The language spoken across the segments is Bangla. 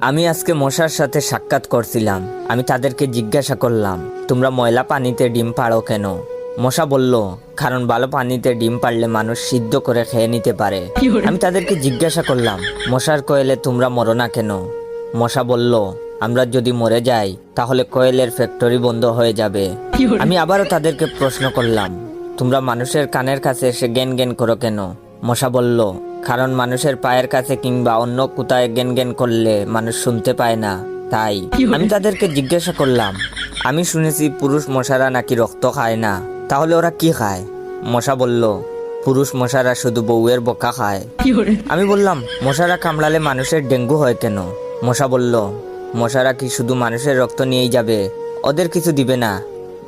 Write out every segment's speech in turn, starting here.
আমি আজকে মশার সাথে সাক্ষাৎ করছিলাম। আমি তাদেরকে জিজ্ঞাসা করলাম, তোমরা ময়লা পানিতে ডিম পাড়ো কেন? মশা বলল, কারণ ভালো পানিতে ডিম পারলে মানুষ সিদ্ধ করে খেয়ে নিতে পারে। আমি তাদেরকে জিজ্ঞাসা করলাম, মশার কোয়েলে তোমরা মরো না কেন? মশা বলল, আমরা যদি মরে যাই তাহলে কোয়েলের ফ্যাক্টরি বন্ধ হয়ে যাবে। আমি আবারও তাদেরকে প্রশ্ন করলাম, তোমরা মানুষের কানের কাছে এসে জ্ঞান জ্ঞান করো কেন? মশা বলল, কারণ মানুষের পায়ের কাছে কিংবা অন্য কোথায় জ্ঞান জ্ঞান করলে মানুষ শুনতে পায় না, তাই। আমি তাদেরকে জিজ্ঞাসা করলাম, আমি শুনেছি পুরুষ মশারা নাকি রক্ত খায় না, তাহলে ওরা কি খায়? মশা বলল, পুরুষ মশারা শুধু বউয়ের বোকা খায়। আমি বললাম, মশারা কামড়ালে মানুষের ডেঙ্গু হয় কেন? মশা বলল, মশারা কি শুধু মানুষের রক্ত নিয়েই যাবে? ওদের কিছু দিবে না।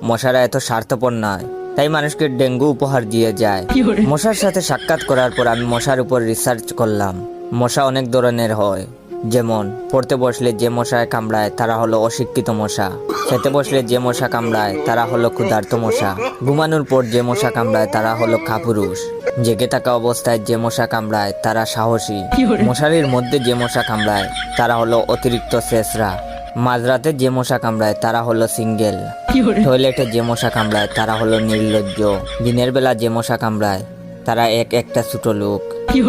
মশারা এত স্বার্থপর নয়, তাই মানুষকে ডেঙ্গু উপহার দিয়ে যায়। মশার সাথে সাক্ষাৎ করার পর আমি মশার উপর রিসার্চ করলাম। মশা অনেক ধরনের হয়, যেমন পড়তে বসলে যে মশায় কামড়ায় তারা হলো অশিক্ষিত মশা, খেতে বসলে যে মশা কামড়ায় তারা হলো ক্ষুধার্ত মশা, ঘুমানোর পর যে মশা কামড়ায় তারা হলো কাপুরুষ, জেগে থাকা অবস্থায় যে মশা কামড়ায় তারা সাহসী, মশারির মধ্যে যে মশা কামড়ায় তারা হলো অতিরিক্ত শেষরা, মাঝরাতে যে মশা কামড়ায় তারা হলো সিঙ্গেল, টয়লেটে যে মশা কামড়ায় তারা হলো নির্লজ্জ, দিনের বেলা যে মশা কামড়ায় তারা একটা ছোট লোক।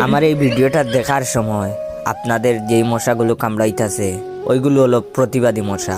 আমার এই ভিডিওটা দেখার সময় আপনাদের যেই মশাগুলো কামড়াইতেছে ওইগুলো হলো প্রতিবাদী মশা।